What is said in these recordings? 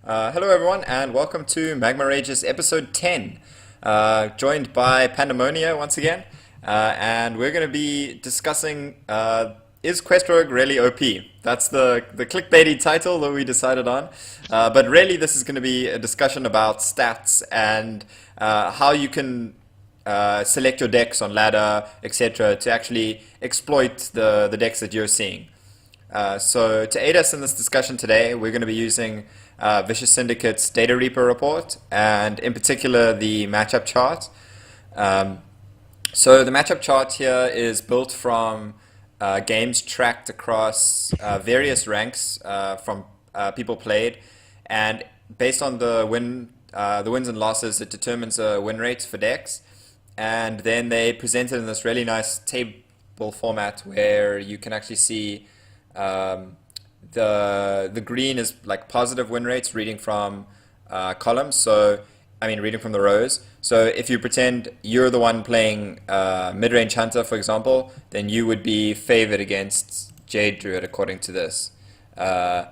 Hello, everyone, and welcome to Magma Ragers episode 10. Joined by Pandemonia once again, and we're going to be discussing is Quest Rogue really OP? That's the clickbaity title that we decided on. But really, this is going to be a discussion about stats and how you can select your decks on ladder, etc., to actually exploit the decks that you're seeing. So to aid us in this discussion today, we're going to be using Vicious Syndicate's Data Reaper report, and in particular the matchup chart. Um, so the matchup chart here is built from games tracked across various ranks from people played, and based on the wins and losses, it determines a win rate for decks, and then they present it in this really nice table format where you can actually see um, the green is like positive win rates reading from columns. So I mean reading from the rows. So if you pretend you're the one playing mid-range hunter, for example, then you would be favored against Jade Druid according to this. Uh,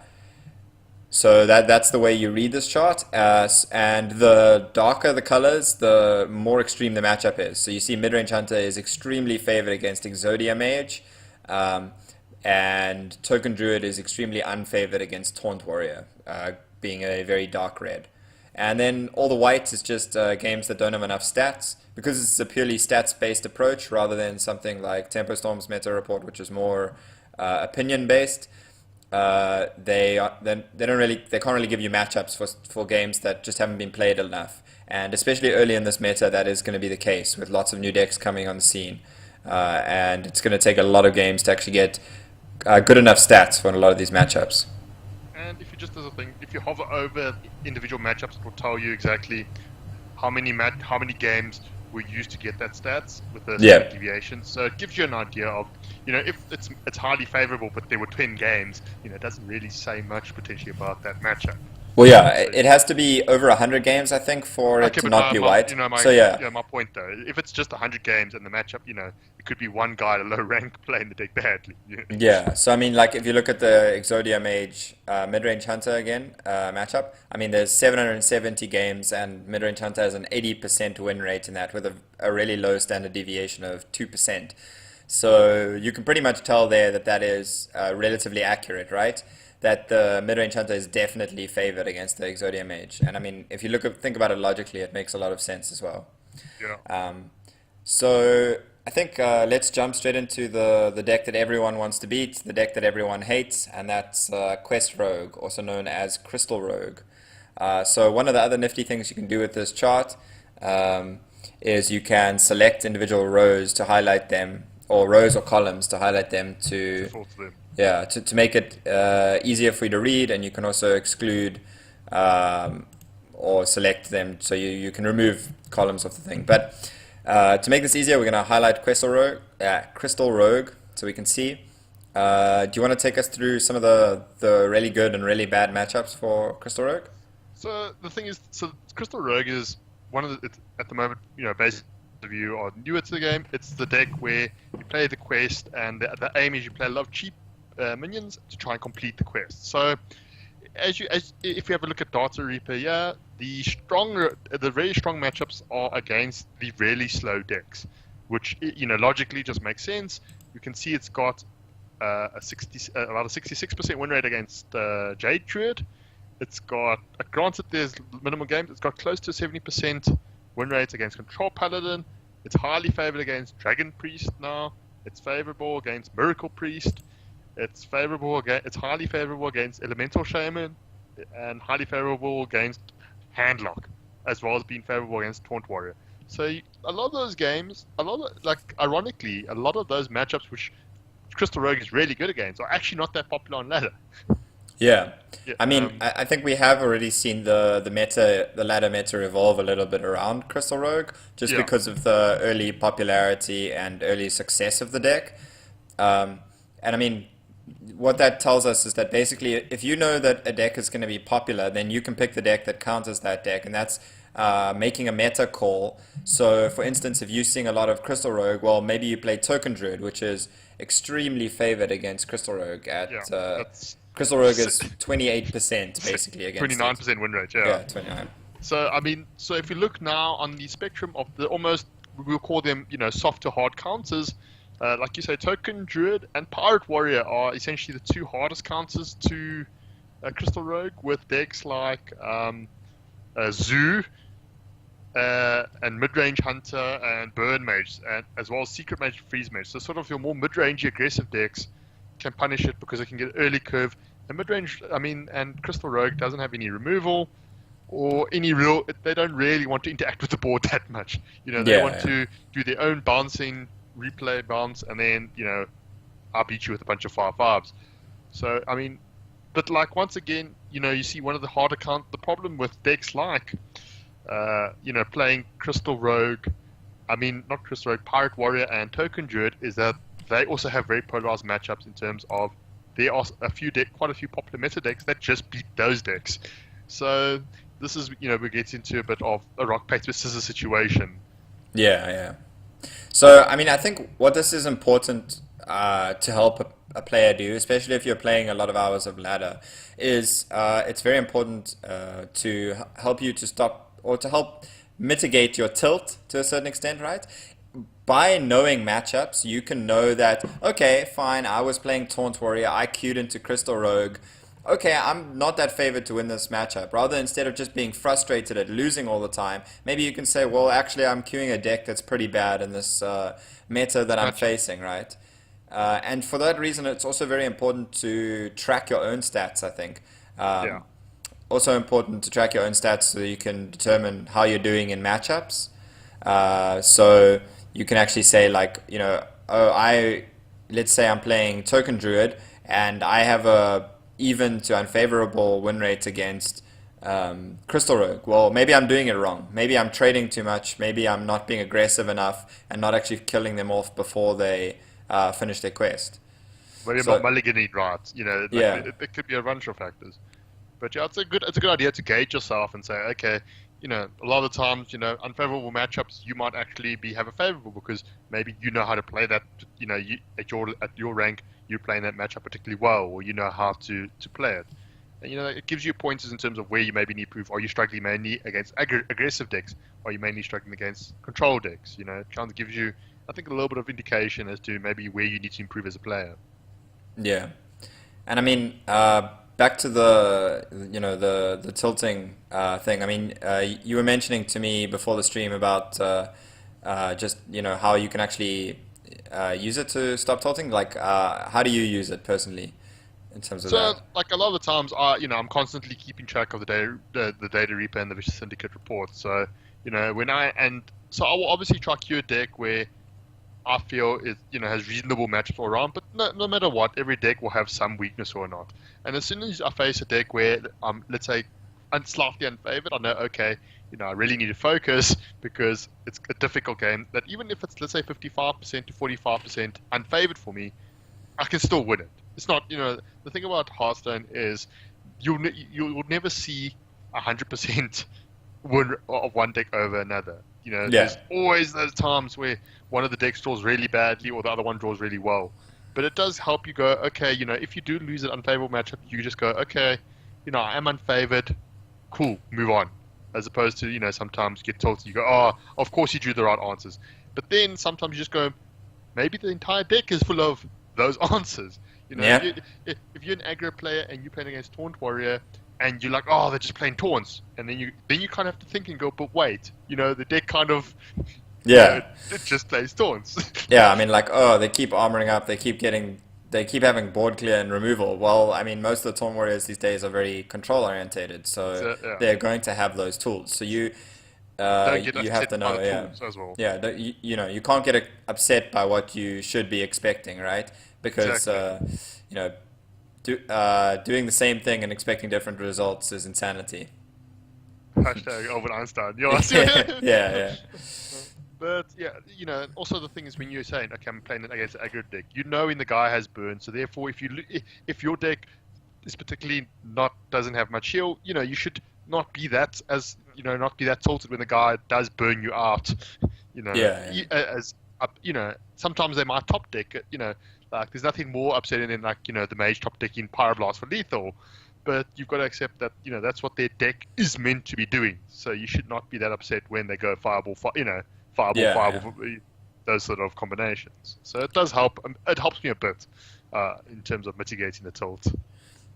so that's the way you read this chart. And the darker the colors, the more extreme the matchup is. So you see mid-range hunter is extremely favored against Exodia Mage. Um, and Token Druid is extremely unfavored against Taunt Warrior, being a very dark red. And then all the white is just games that don't have enough stats, because it's a purely stats-based approach rather than something like Tempo Storm's meta report, which is more opinion-based. They can't really give you matchups for games that just haven't been played enough. And especially early in this meta, that is going to be the case with lots of new decks coming on the scene. And it's going to take a lot of games to actually get good enough stats for a lot of these matchups. And if you just as a thing, if you hover over individual matchups, it will tell you exactly how many games were used to get that stats with the Yeah. standard deviation. So it gives you an idea of, if it's highly favorable, but there were 10 games, it doesn't really say much potentially about that matchup. Well, yeah, So it has to be over 100 games, I think, for it okay, to but not be white. So yeah, my point though, if it's just 100 games and the matchup, it could be one guy at a low rank playing the deck badly. yeah. So I mean, like if you look at the Exodia Mage mid-range hunter again matchup, I mean, there's 770 games, and mid-range hunter has an 80% win rate in that with a really low standard deviation of 2%. So you can pretty much tell there that that is relatively accurate, right? That the mid-range hunter is definitely favored against the Exodia Mage. And I mean, if you think about it logically, it makes a lot of sense as well. Yeah. Um, so I think let's jump straight into the deck that everyone wants to beat, the deck that everyone hates, and that's Quest Rogue, also known as Crystal Rogue. So one of the other nifty things you can do with this chart um, is you can select individual rows to highlight them, or rows or columns to highlight them To to sort them. yeah, to make it easier for you to read, and you can also exclude um, or select them, so you can remove columns of the thing. But to make this easier, we're going to highlight Crystal Rogue, so we can see. Do you want to take us through some of the really good and really bad matchups for Crystal Rogue? So the thing is, Crystal Rogue is one of it's, at the moment, based of you are newer to the game. It's the deck where you play the quest, and the aim is you play a lot of cheap minions to try and complete the quest. So as if you have a look at Data Reaper, yeah, the very strong matchups are against the really slow decks, which logically just makes sense. You can see it's got about a 66% win rate against Jade Druid. It's got, granted there's minimal games, it's got close to 70% win rate against Control Paladin. It's highly favored against Dragon Priest now. It's favorable against Miracle Priest. It's highly favorable against Elemental Shaman, and highly favorable against Handlock, as well as being favorable against Taunt Warrior. So a lot of those games, ironically, a lot of those matchups which Crystal Rogue is really good against are actually not that popular on ladder. Yeah. Yeah, I mean, I think we have already seen the ladder meta evolve a little bit around Crystal Rogue, just yeah, because of the early popularity and early success of the deck. And I mean, what that tells us is that basically, if you know that a deck is going to be popular, then you can pick the deck that counters that deck, and that's making a meta call. So, for instance, if you're seeing a lot of Crystal Rogue, well, maybe you play Token Druid, which is extremely favored against Crystal Rogue yeah. at That's Crystal Rogue is 28% basically against it. 29% win rate, yeah. Yeah, 29. So, I mean, so if we look now on the spectrum of the almost, we'll call them, soft to hard counters, like you say, Token Druid and Pirate Warrior are essentially the two hardest counters to Crystal Rogue, with decks like Zoo and Mid-Range Hunter and Burn Mage, and as well as Secret Mage and Freeze Mage. So sort of your more mid-range aggressive decks can punish it because it can get early curve. And mid-range, and Crystal Rogue doesn't have any removal or any real. They don't really want to interact with the board that much. They want to do their own bouncing, replay bounce, and then I'll beat you with a bunch of 5/5s. So I mean, but like once again, you see one of the harder the problem with decks like, playing Crystal Rogue. I mean, not Crystal Rogue, Pirate Warrior and Token Druid, is that they also have very polarized matchups in terms of there are quite a few popular meta decks that just beat those decks. So this is, we get into a bit of a rock, paper, scissors situation. Yeah. So, I mean, I think what this is important to help a player do, especially if you're playing a lot of hours of ladder, is it's very important to help you to stop or to help mitigate your tilt to a certain extent, right? By knowing matchups, you can know that, okay, fine, I was playing Taunt Warrior, I queued into Crystal Rogue. Okay, I'm not that favored to win this matchup. Rather, instead of just being frustrated at losing all the time, maybe you can say, well, actually, I'm queuing a deck that's pretty bad in this meta that I'm facing, right? And for that reason, it's also very important to track your own stats, I think. Also important to track your own stats so you can determine how you're doing in matchups. So you can actually say, like, let's say I'm playing Token Druid and I have a even to unfavorable win rate against Crystal Rogue. Well, maybe I'm doing it wrong. Maybe I'm trading too much. Maybe I'm not being aggressive enough and not actually killing them off before they finish their quest. Well, you're not mulliganing right. It could be a bunch of factors. But yeah, it's a good idea to gauge yourself and say, okay, a lot of the times, unfavorable matchups, you might actually have a favorable because maybe you know how to play that. At your rank, you're playing that matchup particularly well, or you know how to play it. And it gives you pointers in terms of where you maybe need proof. Are you struggling mainly against aggressive decks? Are you mainly struggling against control decks? It kind of gives you, I think, a little bit of indication as to maybe where you need to improve as a player. Yeah, and I mean, back to the tilting thing. I mean, you were mentioning to me before the stream about just how you can actually use it to stop tilting. Like, how do you use it personally in terms of that? So, like a lot of the times, I'm constantly keeping track of the data reaper and the Vicious Syndicate report. So, so I will obviously try queue a deck where I feel it has reasonable matchups all around, but no matter what, every deck will have some weakness or not. And as soon as I face a deck where let's say slightly unfavored, I know, okay, I really need to focus because it's a difficult game. That even if it's, let's say, 55% to 45% unfavored for me, I can still win it. It's not, the thing about Hearthstone is you'll never see 100% win of one deck over another. There's always those times where one of the decks draws really badly or the other one draws really well. But it does help you go, okay, if you do lose an unfavorable matchup, you just go, okay, I am unfavored, cool, move on. As opposed to, sometimes you get tilted, you go, oh, of course you drew the right answers. But then sometimes you just go, maybe the entire deck is full of those answers. If you're an aggro player and you're playing against Taunt Warrior, and you're like, oh, they're just playing taunts, and then you kind of have to think and go, but wait, the deck kind of it just plays taunts. Yeah, I mean, like, oh, they keep armoring up, they keep having board clear and removal. Well, I mean, most of the Taunt Warriors these days are very control orientated, so they're going to have those tools. So you have to know, as well. You can't get upset by what you should be expecting, right? Because doing the same thing and expecting different results is insanity. Hashtag Albert Einstein. Yeah. But also the thing is when you're saying, okay, I'm playing it against an aggro deck, when the guy has burn, so therefore if your deck is particularly doesn't have much heal, you should not be that tilted when the guy does burn you out. Sometimes they might top deck it, Like, there's nothing more upsetting than, like, the mage top decking Pyroblast for lethal. But you've got to accept that, that's what their deck is meant to be doing. So you should not be that upset when they go Fireball, Fireball, those sort of combinations. So it does help. It helps me a bit in terms of mitigating the tilt.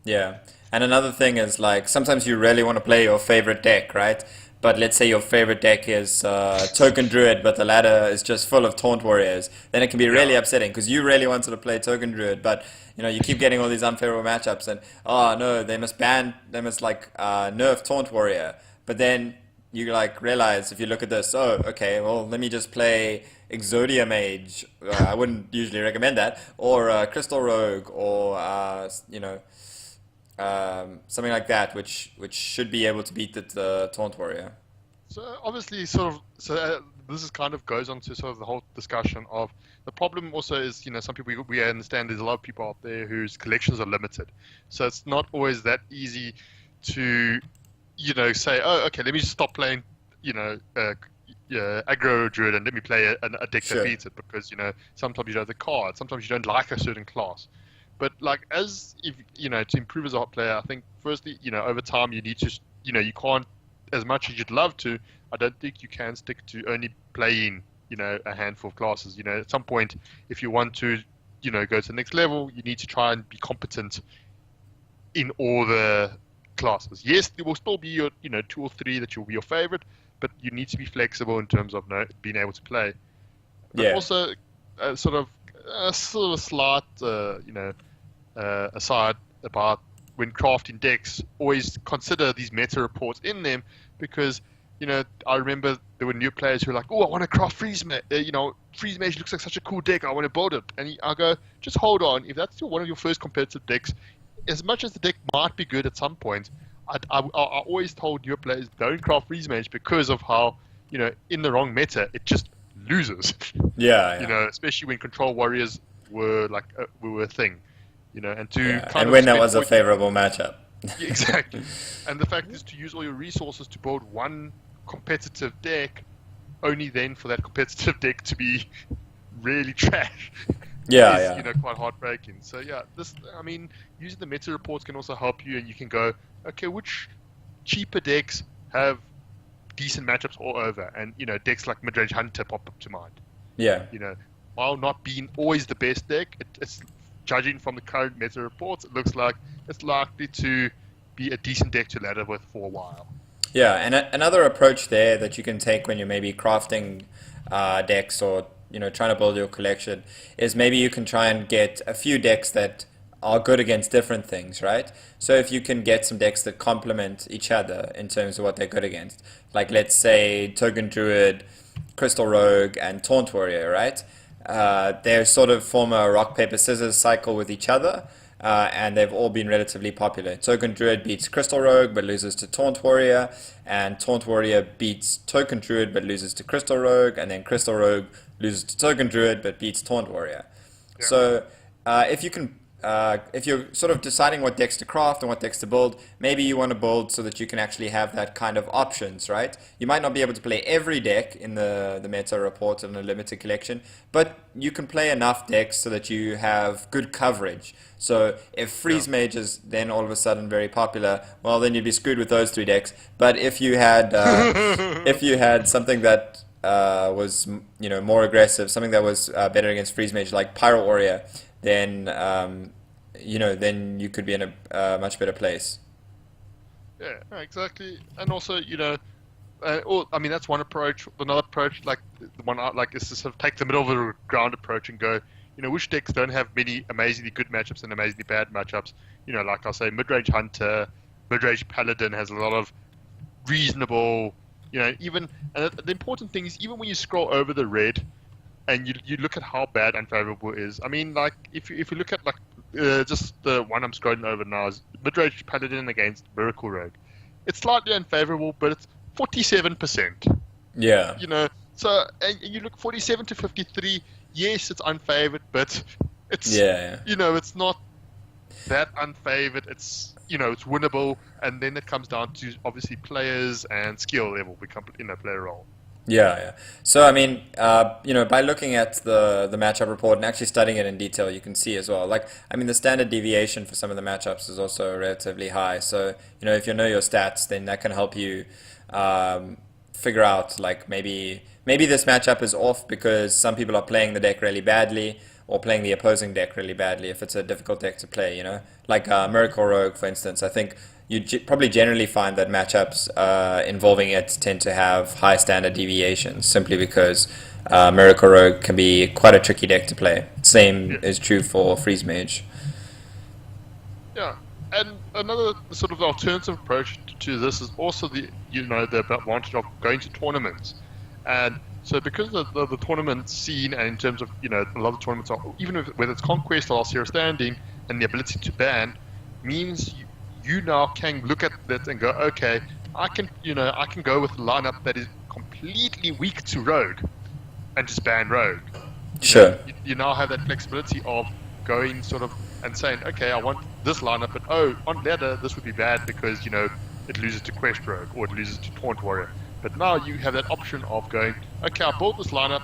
Yeah. And another thing is like sometimes you really want to play your favorite deck, right? But let's say your favorite deck is Token Druid, but the ladder is just full of Taunt Warriors. Then it can be really Yeah. upsetting because you really wanted to play Token Druid, but you keep getting all these unfavorable matchups, and oh no, they must like nerf Taunt Warrior. But then you like realize if you look at this, oh okay, well let me just play Exodia Mage. I wouldn't usually recommend that, or Crystal Rogue, or something like that, which should be able to beat the Taunt Warrior. So obviously, this is kind of goes on to sort of the whole discussion of the problem. Also, is some people, we understand there's a lot of people out there whose collections are limited, so it's not always that easy to say, oh okay, let me just stop playing aggro druid and let me play a deck Sure. that beats it, because sometimes you don't have the card, sometimes you don't like a certain class. But like, to improve as a hot player, I think firstly, over time you need to, you can't, as much as you'd love to, I don't think you can stick to only playing, a handful of classes. At some point, if you want to, go to the next level, you need to try and be competent in all the classes. Yes, there will still be your, 2 or 3 that will be your favorite, but you need to be flexible in terms of being able to play. But Yeah. also, sort of a slight, aside about when crafting decks, always consider these meta reports in them, because I remember there were new players who were like, oh, I want to craft Freeze Mage. Freeze Mage looks like such a cool deck. I want to build it. And I go, just hold on. If that's one of your first competitive decks, as much as the deck might be good at some point, I always told new players, don't craft Freeze Mage, because of how, in the wrong meta, it just loses. Yeah, yeah. Especially when control warriors were a thing. And to Yeah. kind And of when that spend was a all your- favorable matchup. Yeah, exactly. And the fact is to use all your resources to build one competitive deck, only then for that competitive deck to be really trash, Yeah, is yeah. quite heartbreaking. So yeah, using the meta reports can also help you, and you can go, okay, which cheaper decks have decent matchups all over, and decks like Midrange Hunter pop up to mind. Yeah. While not being always the best deck, it's judging from the current meta reports, it looks like it's likely to be a decent deck to ladder with for a while. Yeah, and another approach there that you can take when you're maybe crafting decks, or trying to build your collection, is maybe you can try and get a few decks that are good against different things, right? So if you can get some decks that complement each other in terms of what they're good against, like let's say Token Druid, Crystal Rogue, and Taunt Warrior, right? They sort of form a rock paper scissors cycle with each other, and they've all been relatively popular. Token Druid beats Crystal Rogue but loses to Taunt Warrior, and Taunt Warrior beats Token Druid but loses to Crystal Rogue, and then Crystal Rogue loses to Token Druid but beats Taunt Warrior. Yeah. So if you're sort of deciding what decks to craft and what decks to build, maybe you want to build so that you can actually have that kind of options, right? You might not be able to play every deck in the meta report in a limited collection, but you can play enough decks so that you have good coverage. So if Freeze Mage is then all of a sudden very popular, well then you'd be screwed with those 3 decks. But if you had if you had something that was more aggressive, something that was better against Freeze Mage, like Pirate Warrior, then then you could be in a much better place. Yeah, exactly. And also, that's one approach. Another approach, like the one I like, is to sort of take the middle of the ground approach and go, which decks don't have many amazingly good matchups and amazingly bad matchups. Like I'll say, Midrange Hunter, Midrange Paladin has a lot of reasonable, and the important thing is, even when you scroll over the red and you look at how bad unfavorable is. I mean, like, if you look at, like, just the one I'm scrolling over now is Midrange Paladin against Miracle Rogue. It's slightly unfavorable, but it's 47%. Yeah. So, and you look 47 to 53, yes, it's unfavored, but it's, Yeah. it's not that unfavored. It's, it's winnable, and then it comes down to, obviously, players and skill level play a role. Yeah. So I mean, by looking at the matchup report and actually studying it in detail, you can see as well. Like, I mean, the standard deviation for some of the matchups is also relatively high. So if you know your stats, then that can help you figure out like maybe this matchup is off because some people are playing the deck really badly or playing the opposing deck really badly if it's a difficult deck to play, like Miracle Rogue, for instance. I think you probably generally find that matchups involving it tend to have high standard deviations simply because Miracle Rogue can be quite a tricky deck to play. Same Yeah. is true for Freeze Mage. Yeah, and another sort of alternative approach to this is also the advantage of going to tournaments, and so because of the tournament scene and in terms of a lot of tournaments are even whether it's Conquest or Zero Standing and the ability to ban means you now can look at that and go, okay, I can go with a lineup that is completely weak to Rogue and just ban Rogue. Sure. You now have that flexibility of going sort of and saying, okay, I want this lineup, but oh, on ladder this would be bad because it loses to Quest Rogue or it loses to Taunt Warrior. But now you have that option of going, okay, I built this lineup,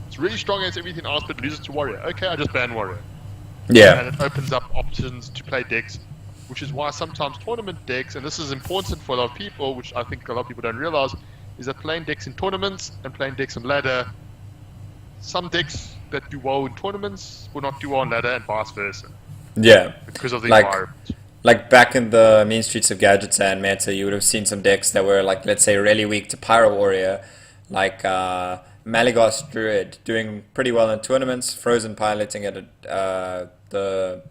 it's really strong against everything else, but loses to Warrior. Okay, I just ban Warrior, Yeah. and it opens up options to play decks, which is why sometimes tournament decks, and this is important for a lot of people, which I think a lot of people don't realize, is that playing decks in tournaments and playing decks on ladder, some decks that do well in tournaments will not do well on ladder and vice versa Yeah. because of the Like environment. like back in the mean streets of Gadgets and meta, you would have seen some decks that were like, let's say, really weak to Pyro Warrior, like Malygos Druid, doing pretty well in tournaments, Frozen piloting at the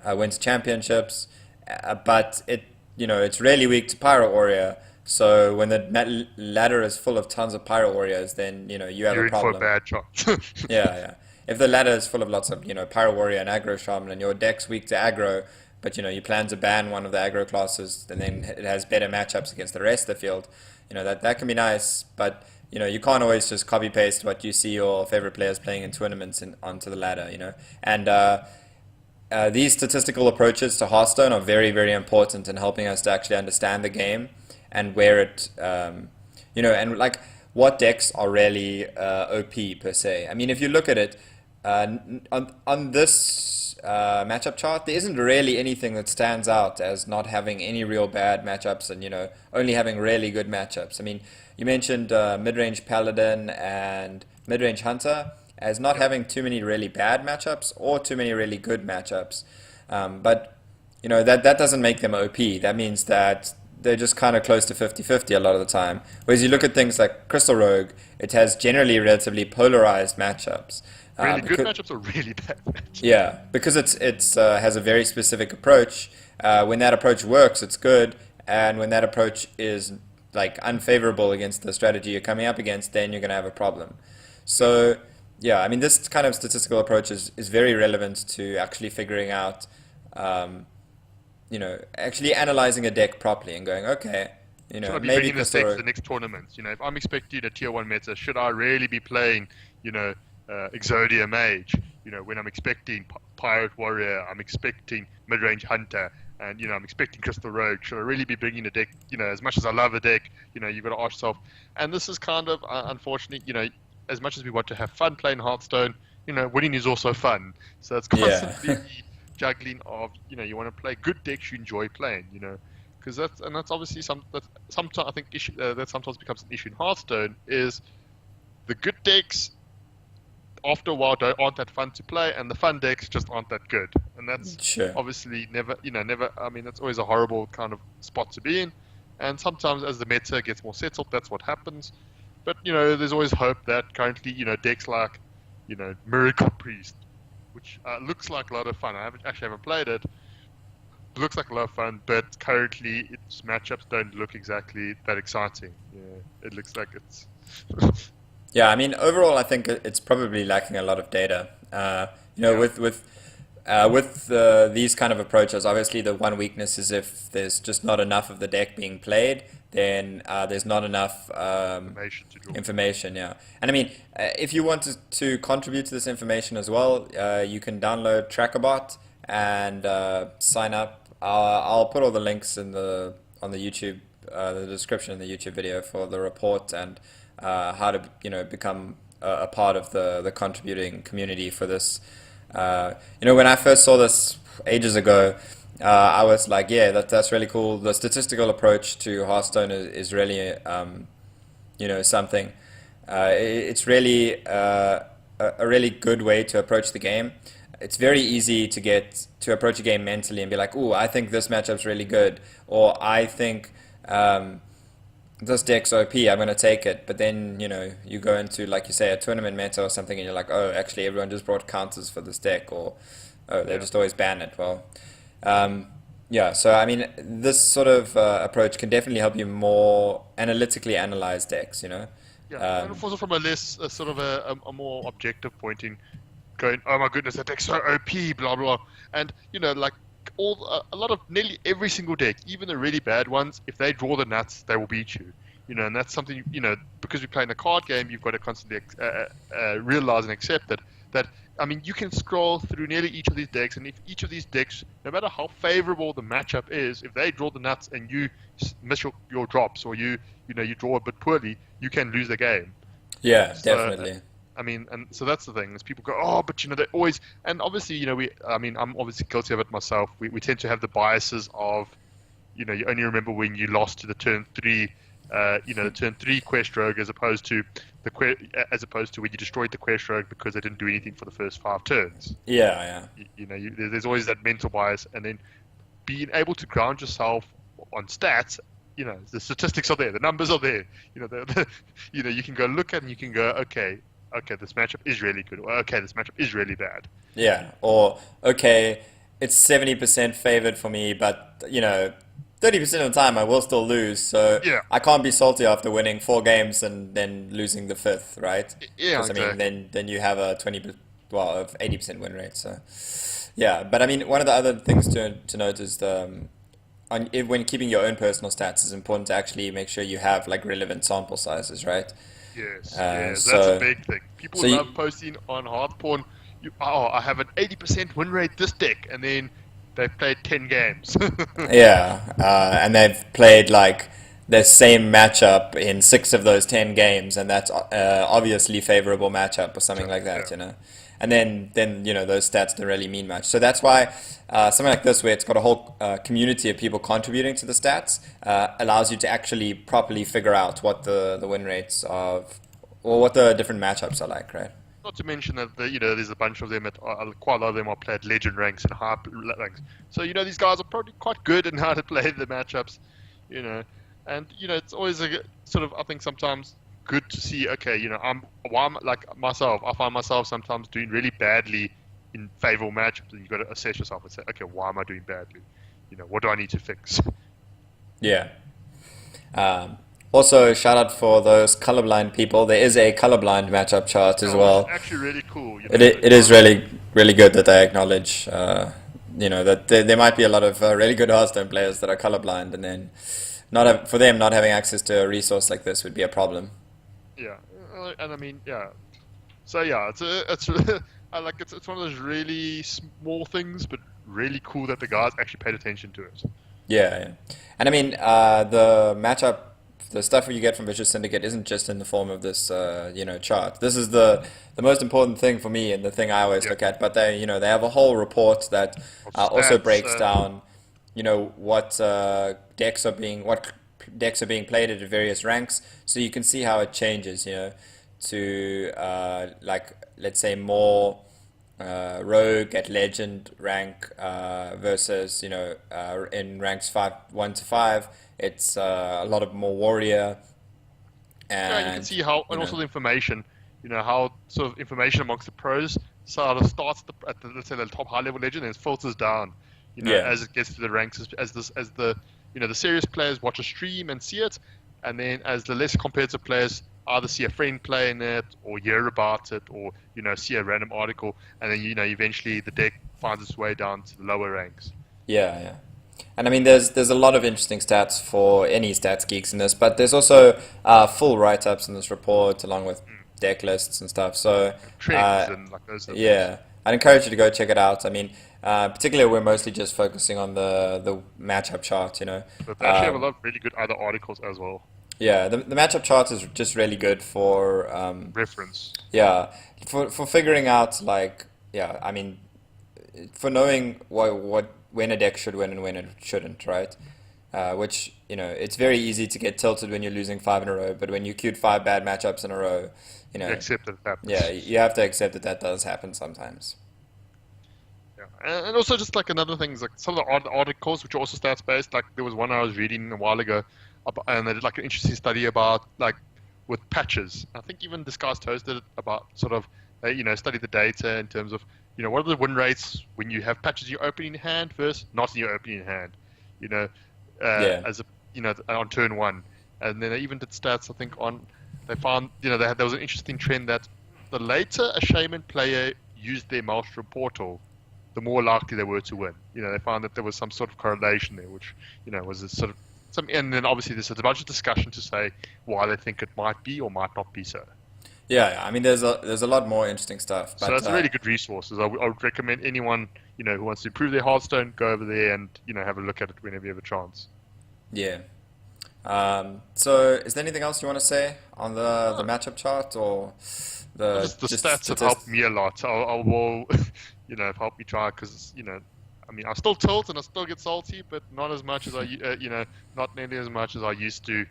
Winter Championships, but it's really weak to Pyro Warrior. So when the ladder is full of tons of Pyro Warriors, then you have a You're in for a problem. bad chance. Yeah. If the ladder is full of lots of, Pyro Warrior and Aggro Shaman and your deck's weak to aggro, but you plan to ban one of the aggro classes and then it has better matchups against the rest of the field, that can be nice, but you can't always just copy paste what you see your favorite players playing in tournaments onto the ladder. And these statistical approaches to Hearthstone are very, very important in helping us to actually understand the game and where and like what decks are really OP per se. I mean, if you look at it on this matchup chart, there isn't really anything that stands out as not having any real bad matchups and only having really good matchups. I mean, you mentioned mid-range Paladin and mid-range Hunter as not Yep. having too many really bad matchups or too many really good matchups. But that doesn't make them OP. That means that they're just kind of close to 50-50 a lot of the time. Whereas you look at things like Crystal Rogue, it has generally relatively polarized matchups. Really good Because matchups or really bad matchups? yeah, because it's has a very specific approach. When that approach works, it's good, and when that approach is like unfavorable against the strategy you're coming up against, then you're going to have a problem. So yeah, I mean this kind of statistical approach is very relevant to actually figuring out, um, actually analyzing a deck properly and going, okay, Should I be maybe bringing this Crystal deck to the Rogue. next tournament? If I'm expecting a tier 1 meta, should I really be playing, Exodia Mage? When I'm expecting Pirate Warrior, I'm expecting mid-range Hunter, and, I'm expecting Crystal Rogue. Should I really be bringing a deck, as much as I love a deck, you've got to ask yourself. And this is kind of, unfortunately, as much as we want to have fun playing Hearthstone, winning is also fun. So it's Yeah, constantly juggling of, you want to play good decks you enjoy playing, because that's obviously sometimes I think that sometimes becomes an issue in Hearthstone is the good decks after a while aren't that fun to play, and the fun decks just aren't that good, and that's sure. obviously never. I mean, that's always a horrible kind of spot to be in, and sometimes as the meta gets more settled, that's what happens. But there's always hope that currently decks like Miracle Priest, which looks like a lot of fun. I haven't played it. Looks like a lot of fun, but currently its matchups don't look exactly that exciting. Yeah, it looks like it's. Yeah, I mean, overall, I think it's probably lacking a lot of data. Yeah, With these kind of approaches, obviously the one weakness is if there's just not enough of the deck being played, then there's not enough information to draw. information. Yeah, and I mean, if you wanted to contribute to this information as well, you can download TrackerBot and sign up. I'll put all the links in the on the YouTube the description in the YouTube video for the report and how to become a part of the contributing community for this. When I first saw this ages ago, I was like, yeah, that's really cool. The statistical approach to Hearthstone is really something. It's really a really good way to approach the game. It's very easy to approach a game mentally and be like, "Ooh, I think this matchup's really good," or "I think this deck's OP. I'm gonna take it." But then you go into, like you say, a tournament meta or something, and you're like, "Oh, actually, everyone just brought counters for this deck," or "Oh, they just always ban it." Well, yeah. So I mean, this sort of approach can definitely help you more analytically analyze decks. Yeah, and also from a less sort of a more objective pointing, going, oh my goodness, that deck's so OP, blah blah, and like a lot of nearly every single deck, even the really bad ones, if they draw the nuts, they will beat you. And that's something because we're playing a card game, you've got to constantly realize and accept that I mean, you can scroll through nearly each of these decks, and if each of these decks, no matter how favorable the matchup is, if they draw the nuts and you miss your drops, or you draw a bit poorly, you can lose the game. Yeah, So, definitely. I mean, and so that's the thing is people go, oh, but they always, and obviously, I'm obviously guilty of it myself. We tend to have the biases of, you only remember when you lost to the turn 3, the turn 3 Quest Rogue as opposed to when you destroyed the Quest Rogue because they didn't do anything for the first 5 turns. Yeah, yeah. There's always that mental bias, and then being able to ground yourself on stats. The statistics are there, the numbers are there. You can go look at and you can go, okay, this matchup is really good, or okay, this matchup is really bad. Yeah, or okay, it's 70% favored for me, but 30% of the time I will still lose, so Yeah. I can't be salty after winning 4 games and then losing the 5th, right? Yeah, Because I mean, exactly. then you have a 80% win rate. So yeah, but I mean, one of the other things to note is when keeping your own personal stats, it's important to actually make sure you have like relevant sample sizes, right? Yes, Uh, yes, that's a so big thing. People so you, love posting on hard porn. I have an 80% win rate this deck, and then they've played 10 games. Yeah, and they've played like the same matchup in 6 of those 10 games, and that's obviously favorable matchup or something like Yeah, that. And then those stats don't really mean much. So that's why something like this, where it's got a whole community of people contributing to the stats, allows you to actually properly figure out what the win rates of, or what the different matchups are like, right? not to mention that there's a bunch of them quite a lot of them are played legend ranks and high ranks. So these guys are probably quite good in how to play the matchups. And it's always sort of, I think, sometimes good to see. Okay, I'm like myself. I find myself sometimes doing really badly in favorable matchups, and you've got to assess yourself and say, okay, why am I doing badly? What do I need to fix? Yeah. Um, Also, shout out for those colorblind people. There is a colorblind matchup chart as Which is well. actually really cool. It is really really good that they acknowledge, that there might be a lot of really good Hearthstone players that are colorblind, and then for them not having access to a resource like this would be a problem. Yeah, and I mean, yeah. So yeah, it's I like it's one of those really small things, but really cool that the guys actually paid attention to it. Yeah, yeah. And I mean, the stuff you get from Vicious Syndicate isn't just in the form of this, chart. This is the most important thing for me and the thing I always Yeah, look at. But they have a whole report that of also stats. breaks down, what decks are being played at various ranks, so you can see how it changes, to like let's say more rogue at legend rank versus in ranks 1 to 5 it's a lot of more warrior Yeah, and you can and see how, you and also know the information, how sort of information amongst the pros sort of starts at the, let's say, the top high level legend and it filters down, yeah as it gets to the ranks, as the the serious players watch a stream and see it, and then as the less competitive players either see a friend playing it or hear about it or see a random article, and then eventually the deck finds its way down to the lower ranks. yeah. And I mean, there's a lot of interesting stats for any stats geeks in this, but there's also full write-ups in this report along with deck lists and stuff. So Trends uh, and like those sort of things. yeah, I'd encourage you to go check it out. I mean, Particularly, we're mostly just focusing on the matchup chart, you know. But they actually have a Um, lot of really good other articles as well. yeah, the matchup chart is just really good for Reference. yeah, for figuring out like yeah, I mean for knowing what when a deck should win and when it shouldn't, right? Which you know it's very easy to get tilted when you're losing five in a row, but when you queued five bad matchups in a row, you You know, accept that it yeah, happens. you have to accept that that does happen sometimes. Yeah. And also just like another thing is like some of the articles which are also stats based. Like there was one I was reading a while ago, and they did like an interesting study about like with patches. I think even Disguised Toast did it about sort of they study the data in terms of what are the win rates when you have patches in your opening hand versus not in your opening hand. You know, Yeah, as a on turn one, and then they even did stats. I think on they found there was an interesting trend that the later a shaman player used their Maelstrom portal, the more likely they were to win. They found that there was some sort of correlation there, which was a sort of some. And then obviously there's a bunch of discussion to say why they think it might be or might not be so. yeah. I mean, there's a lot more interesting stuff, So but it's a really good resource. I would recommend anyone who wants to improve their Hearthstone go over there and have a look at it whenever you have a chance. yeah. So, is there anything else you want to say on the Uh, matchup chart or the just the just stats have helped statistics? me a lot. I will, have helped me try because I mean, I still tilt and I still get salty, but not as much as not nearly as much as I used to,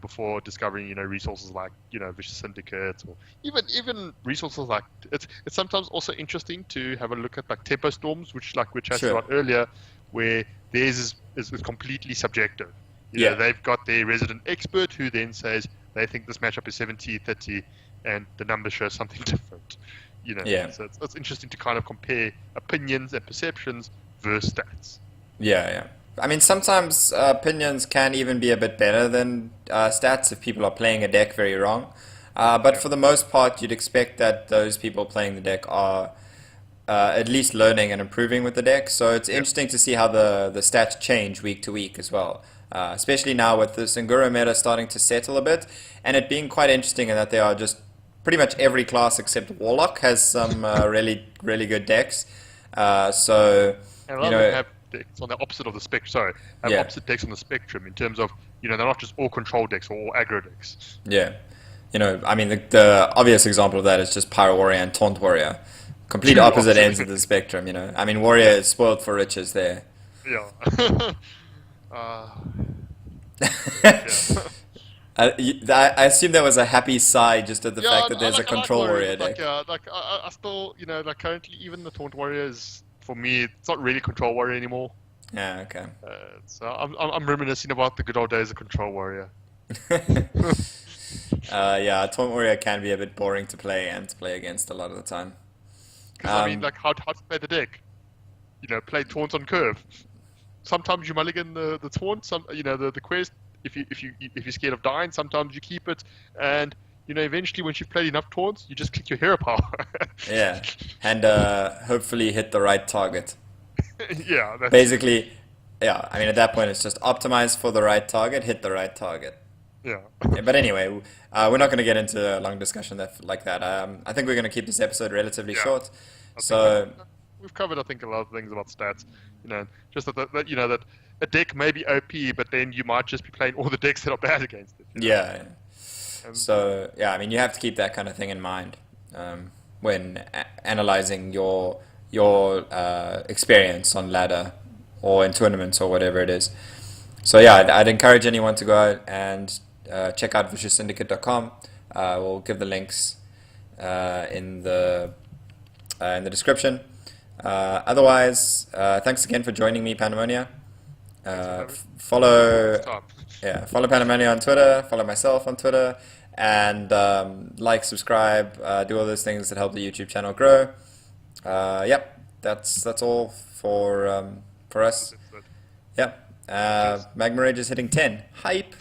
before discovering resources like Vicious Syndicate or even resources like it's sometimes also interesting to have a look at like tempo storms, which like we chatted Sure. about earlier, where theirs is completely subjective. Yeah. They've got their resident expert who then says they think this matchup is 70-30 and the numbers show something different. Yeah. So it's interesting to kind of compare opinions and perceptions versus stats. Yeah, yeah. I mean, sometimes opinions can even be a bit better than stats if people are playing a deck very wrong. But Yeah, for the most part, you'd expect that those people playing the deck are at least learning and improving with the deck. So it's yeah, interesting to see how the stats change week to week as well. Especially now with the Singuro meta starting to settle a bit, and it being quite interesting in that they are just pretty much every class except Warlock has some really good decks. So and a you lot of them know, have decks on the opposite of the spectrum. Sorry, have yeah, opposite decks on the spectrum in terms of they're not just all control decks or all aggro decks. yeah. I mean, the obvious example of that is just Pyro Warrior and Taunt Warrior. Complete Two opposite opposite. ends of the spectrum, I mean, Warrior is spoiled for riches there. Yeah. uh, yeah. I assume there was a happy sigh just at the Yeah, fact that there's a I like control Warrior, warrior but like deck. yeah, like I still like currently even the Taunt Warrior is for me it's not really Control Warrior anymore. Yeah, okay. So I'm reminiscing about the good old days of Control Warrior. Yeah, Taunt Warrior can be a bit boring to play and to play against a lot of the time. Because I mean, Um, like how to play the deck? Play Taunt on curve. Sometimes you mulligan the Taunt. Some the quest. If you're scared of dying, sometimes you keep it, and eventually once you've played enough Taunts, you just click your hero power. yeah, and hopefully hit the right target. Yeah, that's it. Basically, yeah, I mean, at that point, it's just optimize for the right target, hit the right target. Yeah. Yeah, but anyway, we're not going to get into a long discussion like that. I think we're going to keep this episode relatively Yeah. short. I think So, we've covered, I think, a lot of things about stats. Just that that a deck may be OP, but then you might just be playing all the decks that are bad against it. yeah. And So, yeah, I mean, you have to keep that kind of thing in mind when analyzing your experience on ladder or in tournaments or whatever it is. So, yeah, I'd encourage anyone to go out and check out vicioussyndicate.com. We'll give the links in the description. Otherwise, thanks again for joining me, Pandemonia. thanks for having me on this Follow time. Yeah, follow Panamonia on Twitter, follow myself on Twitter, and like, subscribe, do all those things that help the YouTube channel grow. Yep, that's all for This us. episode. Yep, Cheers. Magma Ragers hitting 10. Hype.